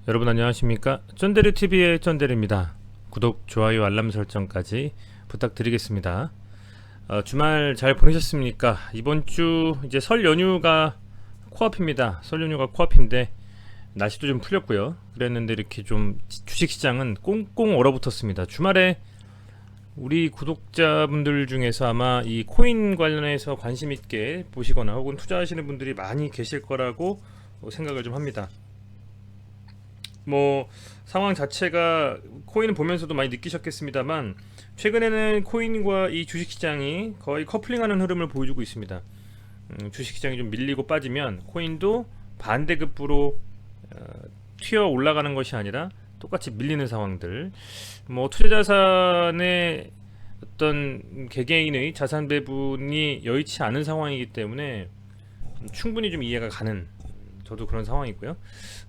여러분 안녕하십니까? 쫀데르TV의 쫀데르입니다. 구독, 좋아요, 알람 설정까지 부탁드리겠습니다. 주말 잘 보내셨습니까? 이번 주 이제 설 연휴가 코앞입니다. 설 연휴가 코앞인데 날씨도 좀 풀렸고요. 그랬는데 이렇게 좀 주식시장은 꽁꽁 얼어붙었습니다. 주말에 우리 구독자분들 중에서 아마 이 코인 관련해서 관심 있게 보시거나 혹은 투자하시는 분들이 많이 계실 거라고 생각을 좀 합니다. 뭐 상황 자체가 코인을 보면서도 많이 느끼셨겠습니다만 최근에는 코인과 이 주식시장이 거의 커플링하는 흐름을 보여주고 있습니다. 주식시장이 좀 밀리고 빠지면 코인도 반대급부로 튀어 올라가는 것이 아니라 똑같이 밀리는 상황들. 뭐 투자자산의 어떤 개개인의 자산 배분이 여의치 않은 상황이기 때문에 충분히 좀 이해가 가는, 저도 그런 상황이고요.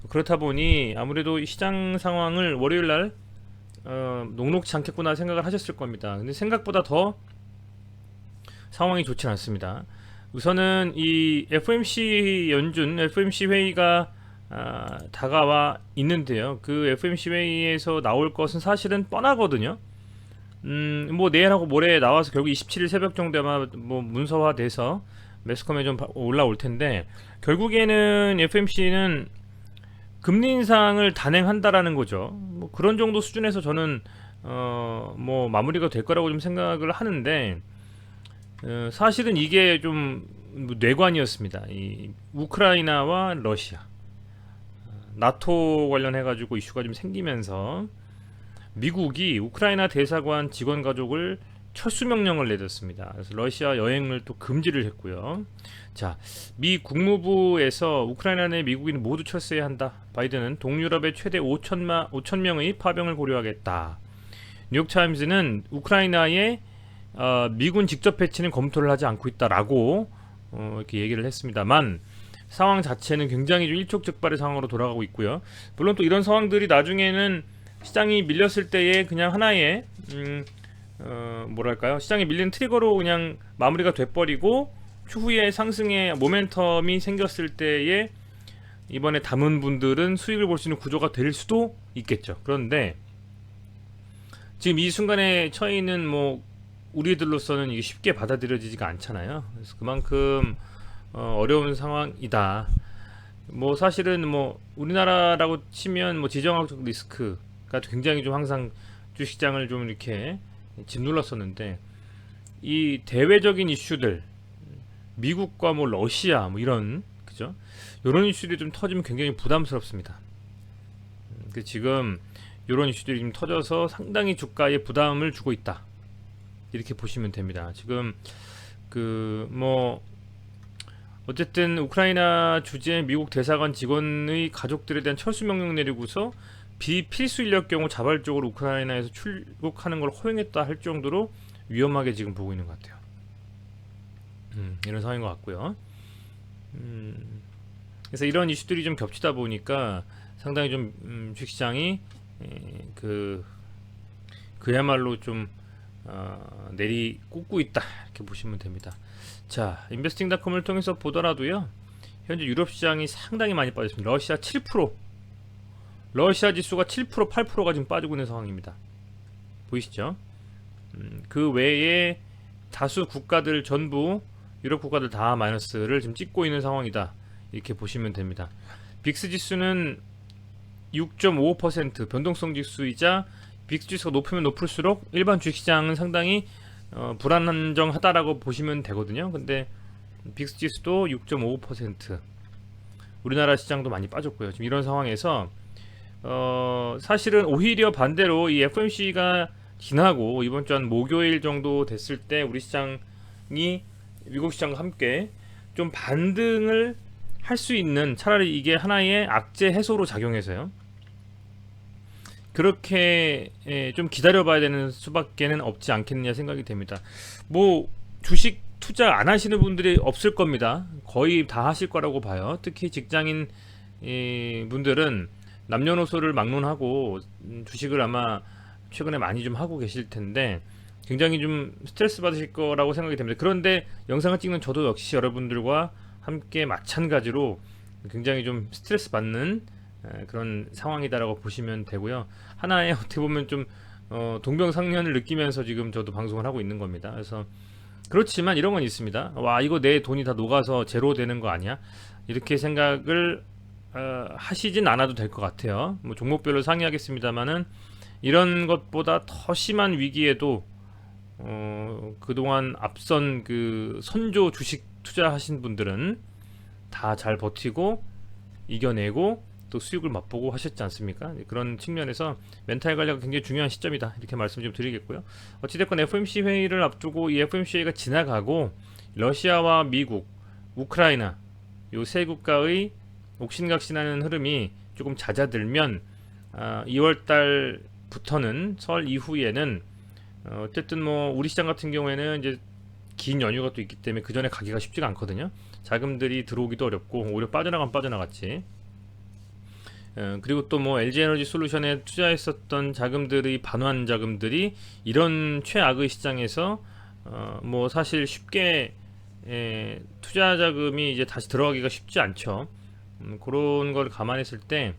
그렇다 보니 아무래도 이 시장 상황을 월요일날 녹록지 않겠구나 생각을 하셨을 겁니다. 근데 생각보다 더 상황이 좋지 않습니다. 우선은 이 FOMC 연준 FOMC 회의가 다가와 있는데요. 그 FOMC 회의에서 나올 것은 사실은 뻔하거든요. 뭐 내일하고 모레 나와서 결국 27일 새벽 정도에 아마 뭐 문서화돼서 매스컴에 좀 올라올 텐데, 결국에는 FOMC는 금리 인상을 단행한다라는 거죠. 뭐 그런 정도 수준에서 저는 뭐 마무리가 될 거라고 좀 생각을 하는데, 사실은 이게 좀 뇌관이었습니다. 이 우크라이나와 러시아, 나토 관련해 가지고 이슈가 좀 생기면서 미국이 우크라이나 대사관 직원 가족을 철수 명령을 내렸습니다. 그래서 러시아 여행을 또 금지를 했고요. 자, 미 국무부에서 우크라이나 내 미국인 모두 철수해야 한다. 바이든은 동유럽의 최대 5천 명의 파병을 고려하겠다. 뉴욕타임즈는 우크라이나에 미군 직접 배치는 검토를 하지 않고 있다라고 이렇게 얘기를 했습니다만, 상황 자체는 굉장히 좀 일촉즉발의 상황으로 돌아가고 있고요. 물론 또 이런 상황들이 나중에는 시장이 밀렸을 때에 그냥 하나의 뭐랄까요, 시장이 밀린 트리거로 그냥 마무리가 돼버리고 추후에 상승의 모멘텀이 생겼을 때에 이번에 담은 분들은 수익을 볼 수 있는 구조가 될 수도 있겠죠. 그런데 지금 이 순간에 처해 있는 뭐 우리들로서는 이게 쉽게 받아들여지지가 않잖아요. 그래서 그만큼 어려운 상황이다. 뭐 사실은 뭐 우리나라라고 치면 뭐 지정학적 리스크가 굉장히 좀 항상 주식장을 좀 이렇게 짓눌렀었는데, 이 대외적인 이슈들, 미국과 뭐 러시아 뭐 이런, 그죠? 이런 이슈들이 좀 터지면 굉장히 부담스럽습니다. 그 지금 이런 이슈들이 좀 터져서 상당히 주가에 부담을 주고 있다, 이렇게 보시면 됩니다. 지금 그 뭐 어쨌든 우크라이나 주재 미국 대사관 직원의 가족들에 대한 철수 명령 내리고서 비필수 인력 경우 자발적으로 우크라이나에서 출국하는 걸 허용했다 할 정도로 위험하게 지금 보고 있는 것 같아요. 이런 상황인 것 같고요. 그래서 이런 이슈들이 좀 겹치다 보니까 상당히 좀 주식시장이 그야말로 좀 내리 꽂고 있다, 이렇게 보시면 됩니다. 자, 인베스팅닷컴을 통해서 보더라도요, 현재 유럽 시장이 상당히 많이 빠졌습니다. 러시아 7%, 러시아 지수가 7%, 8%가 지금 빠지고 있는 상황입니다. 보이시죠? 그 외에 다수 국가들, 전부 유럽 국가들 다 마이너스를 지금 찍고 있는 상황이다, 이렇게 보시면 됩니다. 빅스 지수는 6.55% 변동성 지수이자 빅스 지수가 높으면 높을수록 일반 주식시장은 상당히 불안정하다라고 보시면 되거든요. 근데 빅스 지수도 6.55%, 우리나라 시장도 많이 빠졌고요. 지금 이런 상황에서 사실은 오히려 반대로 이 FOMC가 지나고 이번 주 한 목요일 정도 됐을 때 우리 시장이 미국 시장과 함께 좀 반등을 할 수 있는, 차라리 이게 하나의 악재 해소로 작용해서요, 그렇게 좀 기다려봐야 되는 수밖에는 없지 않겠느냐 생각이 됩니다. 뭐 주식 투자 안 하시는 분들이 없을 겁니다. 거의 다 하실 거라고 봐요. 특히 직장인 분들은 남녀노소를 막론하고 주식을 아마 최근에 많이 좀 하고 계실 텐데 굉장히 좀 스트레스 받으실 거라고 생각이 됩니다. 그런데 영상을 찍는 저도 역시 여러분들과 함께 마찬가지로 굉장히 좀 스트레스 받는 그런 상황이다라고 보시면 되고요. 하나의 어떻게 보면 좀 동병상련을 느끼면서 지금 저도 방송을 하고 있는 겁니다. 그래서 그렇지만 이런 건 있습니다. 와, 이거 내 돈이 다 녹아서 제로 되는 거 아니야? 이렇게 생각을 하시진 않아도 될 것 같아요. 뭐 종목별로 상의하겠습니다만은 이런 것보다 더 심한 위기에도 그동안 앞선 그 선조 주식 투자하신 분들은 다 잘 버티고 이겨내고 또 수익을 맛보고 하셨지 않습니까? 그런 측면에서 멘탈 관리가 굉장히 중요한 시점이다, 이렇게 말씀 좀 드리겠고요. 어찌됐건 FOMC 회의를 앞두고 이 FOMC 회의가 지나가고 러시아와 미국, 우크라이나 요 세 국가의 옥신각신하는 흐름이 조금 잦아들면 2월 달부터는 설 이후에는 어쨌든 뭐 우리 시장 같은 경우에는 이제 긴 연휴가 또 있기 때문에 그 전에 가기가 쉽지가 않거든요. 자금들이 들어오기도 어렵고 오히려 빠져나가면 빠져나갔지. 그리고 또 뭐 LG에너지 솔루션에 투자했었던 자금들의 반환 자금들이 이런 최악의 시장에서 뭐 사실 쉽게 투자 자금이 이제 다시 들어가기가 쉽지 않죠. 그런 걸 감안했을 때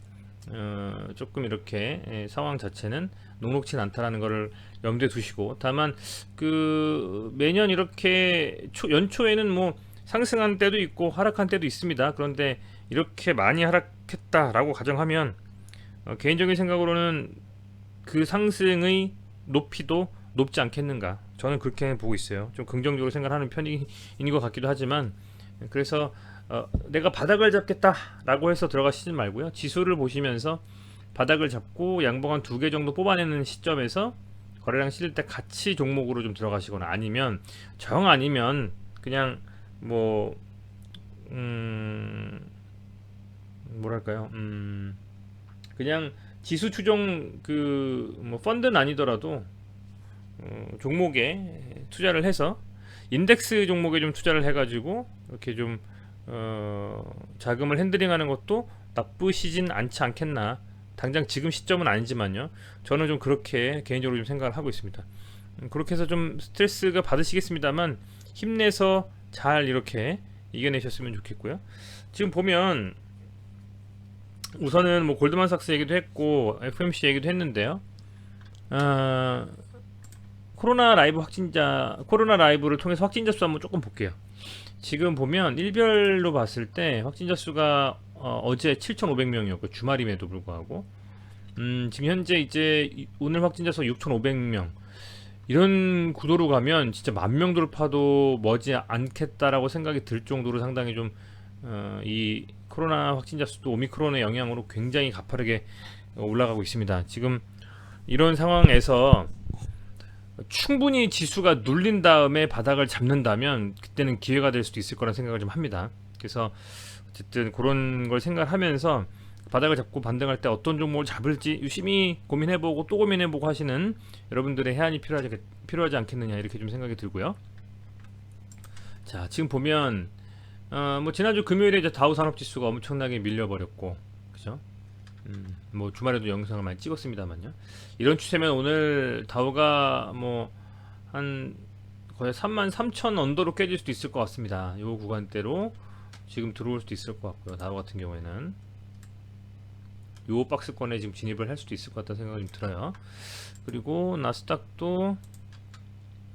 조금 이렇게 상황 자체는 녹록치 않다라는 것을 염두에 두시고, 다만 그 매년 이렇게 연초에는 뭐 상승한 때도 있고 하락한 때도 있습니다. 그런데 이렇게 많이 하락했다라고 가정하면 개인적인 생각으로는 그 상승의 높이도 높지 않겠는가, 저는 그렇게 보고 있어요. 좀 긍정적으로 생각하는 편인 것 같기도 하지만, 그래서 내가 바닥을 잡겠다라고 해서 들어가시지 말고요. 지수를 보시면서 바닥을 잡고 양봉 한 2개 정도 뽑아내는 시점에서 거래량 실릴 때 같이 종목으로 좀 들어가시거나, 아니면 정 아니면 그냥 뭐 뭐랄까요, 그냥 지수 추종 그 뭐 펀드는 아니더라도 종목에 투자를 해서 인덱스 종목에 좀 투자를 해가지고 이렇게 좀 자금을 핸들링하는 것도 나쁘시진 않지 않겠나. 당장 지금 시점은 아니지만요, 저는 좀 그렇게 개인적으로 좀 생각을 하고 있습니다. 그렇게 해서 좀 스트레스가 받으시겠습니다만 힘내서 잘 이렇게 이겨내셨으면 좋겠고요. 지금 보면 우선은 뭐 골드만삭스 얘기도 했고 FOMC 얘기도 했는데요. 코로나 라이브를 통해서 확진자 수 한번 조금 볼게요. 지금 보면 일별로 봤을 때 확진자 수가 어제 7,500명이었고 주말임에도 불구하고 지금 현재 이제 오늘 확진자 수 6,500명, 이런 구도로 가면 진짜 10,000명 돌파도 머지 않겠다라고 생각이 들 정도로 상당히 좀 이 코로나 확진자 수도 오미크론의 영향으로 굉장히 가파르게 올라가고 있습니다. 지금 이런 상황에서 충분히 지수가 눌린 다음에 바닥을 잡는다면 그때는 기회가 될 수도 있을 거란 생각을 좀 합니다. 그래서 어쨌든 그런 걸 생각하면서 바닥을 잡고 반등할 때 어떤 종목을 잡을지 유심히 고민해보고 또 고민해보고 하시는 여러분들의 해안이 필요하지 않겠느냐, 이렇게 좀 생각이 들고요. 자, 지금 보면 뭐 지난주 금요일에 이제 다우 산업지수가 엄청나게 밀려버렸고, 그죠? 뭐 주말에도 영상을 많이 찍었습니다만요. 이런 추세면 오늘 다우가 뭐 한 거의 33,000 언더로 깨질 수도 있을 것 같습니다. 요 구간대로 지금 들어올 수도 있을 것 같고요. 다우 같은 경우에는 요 박스권에 지금 진입을 할 수도 있을 것 같다는 생각이 좀 들어요. 그리고 나스닥도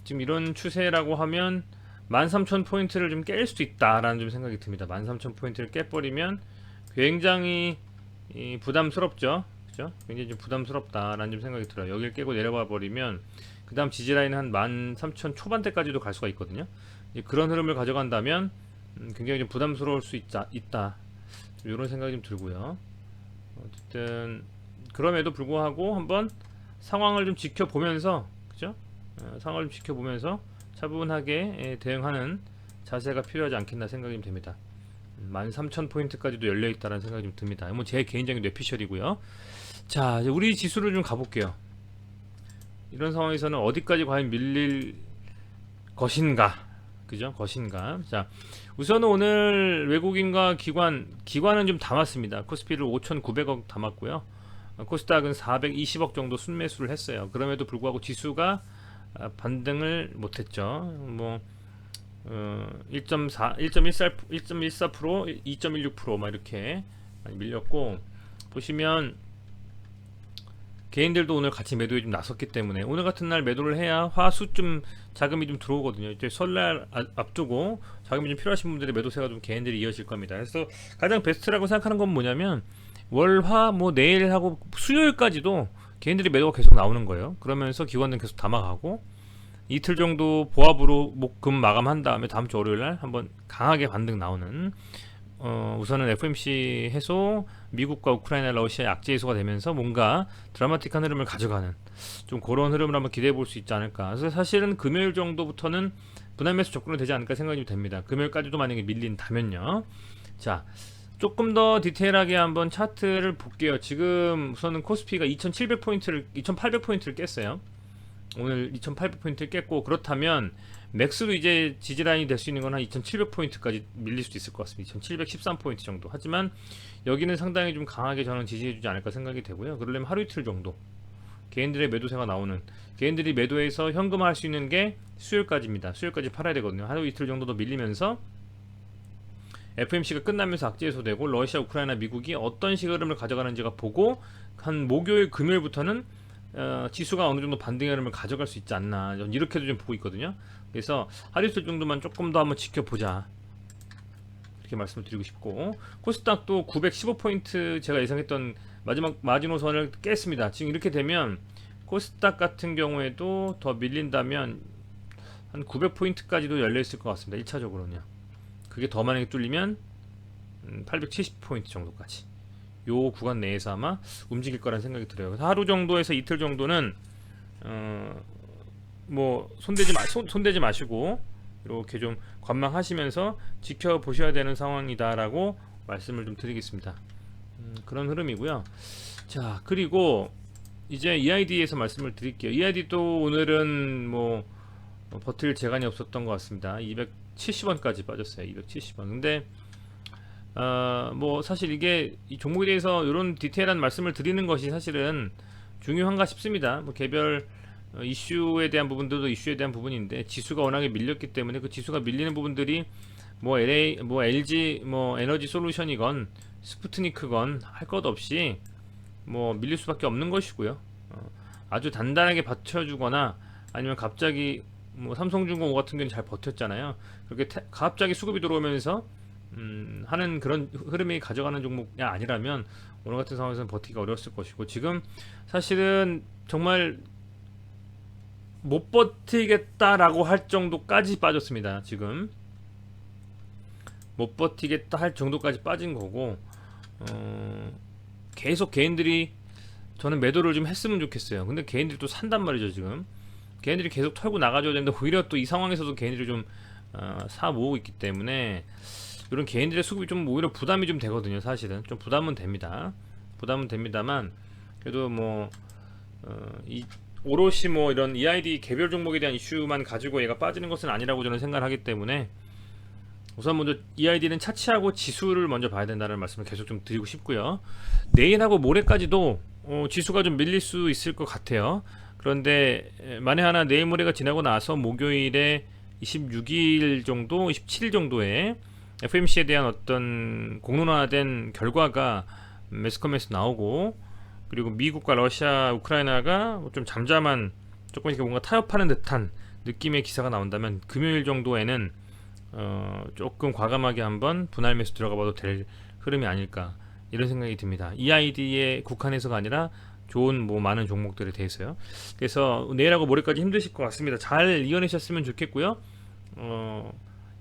지금 이런 추세라고 하면 13,000포인트를 좀 깰 수도 있다라는 좀 생각이 듭니다. 13,000포인트를 깨버리면 굉장히 부담스럽죠. 그죠? 굉장히 좀 부담스럽다라는 좀 생각이 들어요. 여기를 깨고 내려가 버리면 그 다음 지지라인은 한 13,000 초반대까지도 갈 수가 있거든요. 그런 흐름을 가져간다면 굉장히 좀 부담스러울 수 있다. 좀 이런 생각이 좀 들고요. 어쨌든 그럼에도 불구하고 한번 상황을 좀 지켜보면서, 그죠? 상황을 좀 지켜보면서 차분하게 대응하는 자세가 필요하지 않겠나 생각이 좀 됩니다. 13,000포인트까지도 열려있다는 생각이 좀 듭니다. 뭐 제 개인적인 뇌피셜이고요. 자, 이제 우리 지수를 좀 가볼게요. 이런 상황에서는 어디까지 과연 밀릴 것인가, 그죠? 것인가. 자, 우선은 오늘 외국인과 기관은 좀 담았습니다. 코스피를 5,900억 담았고요. 코스닥은 420억 정도 순매수를 했어요. 그럼에도 불구하고 지수가 반등을 못했죠. 뭐 1.14%, 2.16%막 이렇게 많이 밀렸고, 보시면 개인들도 오늘 같이 매도에 좀 나섰기 때문에 오늘 같은 날 매도를 해야 화수 좀 자금이 좀 들어오거든요. 이제 설날 앞두고 자금이 좀 필요하신 분들의 매도세가 좀 개인들이 이어질 겁니다. 그래서 가장 베스트라고 생각하는 건 뭐냐면 월화 뭐 내일하고 수요일까지도 개인들이 매도가 계속 나오는 거예요. 그러면서 기관들은 계속 담아가고 이틀 정도 보합으로 목금 마감한 다음에 다음 주 월요일 날 한번 강하게 반등 나오는 우선은 FOMC 해소, 미국과 우크라이나, 러시아 악재 해소가 되면서 뭔가 드라마틱한 흐름을 가져가는 좀 그런 흐름을 한번 기대해 볼 수 있지 않을까. 그래서 사실은 금요일 정도부터는 분할 매수 접근이 되지 않을까 생각이 됩니다. 금요일까지도 만약에 밀린다면요. 자, 조금 더 디테일하게 한번 차트를 볼게요. 지금 우선은 코스피가 2700포인트를 2800포인트를 깼어요. 오늘 2800포인트를 깼고, 그렇다면 맥스로 이제 지지라인이 될 수 있는 건 한 2700포인트까지 밀릴 수도 있을 것 같습니다. 2713포인트 정도. 하지만 여기는 상당히 좀 강하게 저는 지지해주지 않을까 생각이 되고요. 그러려면 하루 이틀 정도 개인들의 매도세가 나오는, 개인들이 매도해서 현금화할 수 있는 게 수요일까지입니다. 수요일까지 팔아야 되거든요. 하루 이틀 정도 더 밀리면서 FMC가 끝나면서 악재 해소되고 러시아, 우크라이나, 미국이 어떤 식의 흐름을 가져가는지가 보고 한 목요일, 금요일부터는 지수가 어느 정도 반등의 흐름을 가져갈 수 있지 않나, 이렇게도 좀 보고 있거든요. 그래서 하루 이틀 정도만 조금 더 한번 지켜보자, 이렇게 말씀을 드리고 싶고, 코스닥도 915포인트 제가 예상했던 마지막 마지노선을 깼습니다. 지금 이렇게 되면 코스닥 같은 경우에도 더 밀린다면 한 900포인트까지도 열려있을 것 같습니다. 1차적으로는요. 그게 더 만약에 뚫리면 870포인트 정도까지 요 구간 내에서 아마 움직일 거라는 생각이 들어요. 그래서 하루 정도에서 이틀 정도는 뭐 손대지 마시고 이렇게 좀 관망하시면서 지켜보셔야 되는 상황이다라고 말씀을 좀 드리겠습니다. 그런 흐름이고요. 자, 그리고 이제 EID에서 말씀을 드릴게요. EID도 오늘은 뭐 버틸 재간이 없었던 것 같습니다. 270원까지 빠졌어요. 270원. 근데 뭐 사실 이게 이 종목에 대해서 이런 디테일한 말씀을 드리는 것이 사실은 중요한가 싶습니다. 뭐 개별 이슈에 대한 부분들도 이슈에 대한 부분인데, 지수가 워낙에 밀렸기 때문에 그 지수가 밀리는 부분들이 뭐 LG 뭐 에너지 솔루션이건 스푸트니크건 할 것 없이 뭐 밀릴 수밖에 없는 것이고요. 아주 단단하게 받쳐주거나 아니면 갑자기 뭐 삼성중공업 같은 경우는 잘 버텼잖아요. 그렇게 갑자기 수급이 들어오면서 하는 그런 흐름이 가져가는 종목이 아니라면 오늘 같은 상황에서는 버티기가 어려웠을 것이고, 지금 사실은 정말 못 버티겠다라고 할 정도까지 빠졌습니다. 지금 못 버티겠다 할 정도까지 빠진 거고, 계속 개인들이 저는 매도를 좀 했으면 좋겠어요. 근데 개인들이 또 산단 말이죠. 지금 개인들이 계속 털고 나가줘야 되는데 오히려 또 이 상황에서도 개인들이 좀 사 모으고 있기 때문에 이런 개인들의 수급이 좀 오히려 부담이 좀 되거든요. 사실은 좀 부담은 됩니다. 부담은 됩니다만 그래도 뭐 오롯이 뭐 이런 EID 개별 종목에 대한 이슈만 가지고 얘가 빠지는 것은 아니라고 저는 생각을 하기 때문에 우선 먼저 EID는 차치하고 지수를 먼저 봐야 된다는 말씀을 계속 좀 드리고 싶고요. 내일하고 모레까지도 지수가 좀 밀릴 수 있을 것 같아요. 그런데 만에 하나 내일 모레가 지나고 나서 목요일에 26일 정도, 27일 정도에 FMC에 대한 어떤 공론화된 결과가 매스컴에서 나오고, 그리고 미국과 러시아, 우크라이나가 좀 잠잠한, 조금 이렇게 뭔가 타협하는 듯한 느낌의 기사가 나온다면 금요일 정도에는 조금 과감하게 한번 분할 매수 들어가 봐도 될 흐름이 아닐까, 이런 생각이 듭니다. EID에 국한해서가 아니라 좋은 뭐 많은 종목들에 대해서요. 그래서 내일하고 모레까지 힘드실 것 같습니다. 잘 이겨내셨으면 좋겠고요.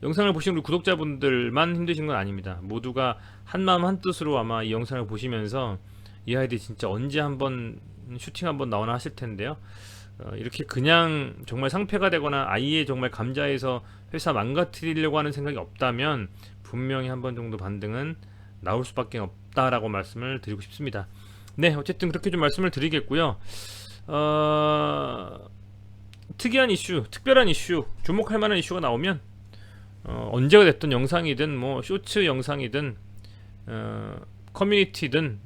영상을 보시는 우리 구독자분들만 힘드신 건 아닙니다. 모두가 한마음 한뜻으로 아마 이 영상을 보시면서 EID 진짜 언제 한번 슈팅 한번 나오나 하실 텐데요. 이렇게 그냥 정말 상패가 되거나 아예 정말 감자에서 회사 망가뜨리려고 하는 생각이 없다면 분명히 한 번 정도 반등은 나올 수밖에 없다라고 말씀을 드리고 싶습니다. 네, 어쨌든 그렇게 좀 말씀을 드리겠고요. 특이한 이슈, 특별한 이슈, 주목할 만한 이슈가 나오면 언제가 됐든 영상이든 뭐 쇼츠 영상이든 커뮤니티든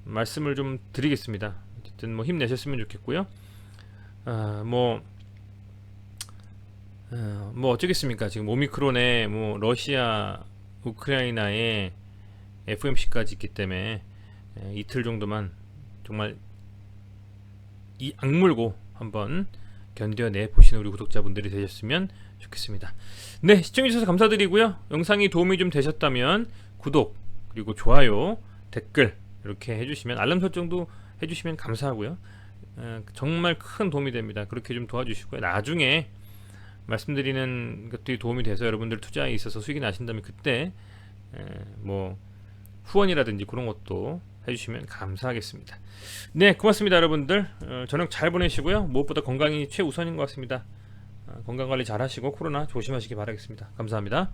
말씀을 좀 드리겠습니다. 어쨌든 뭐 힘내셨으면 좋겠고요. 뭐 어쩌겠습니까? 지금 오미크론에 뭐 러시아, 우크라이나에 FMC까지 있기 때문에 이틀 정도만 정말 이 악물고 한번 견뎌내 보시는 우리 구독자분들이 되셨으면 좋겠습니다. 네, 시청해주셔서 감사드리고요. 영상이 도움이 좀 되셨다면 구독 그리고 좋아요 댓글 이렇게 해주시면 알람 설정도 해주시면 감사하고요. 정말 큰 도움이 됩니다. 그렇게 좀 도와주시고요. 나중에 말씀드리는 것들이 도움이 돼서 여러분들 투자에 있어서 수익이 나신다면 그때 뭐 후원이라든지 그런 것도 해주시면 감사하겠습니다. 네, 고맙습니다 여러분들. 저녁 잘 보내시고요. 무엇보다 건강이 최우선인 것 같습니다. 건강관리 잘 하시고 코로나 조심하시기 바라겠습니다. 감사합니다.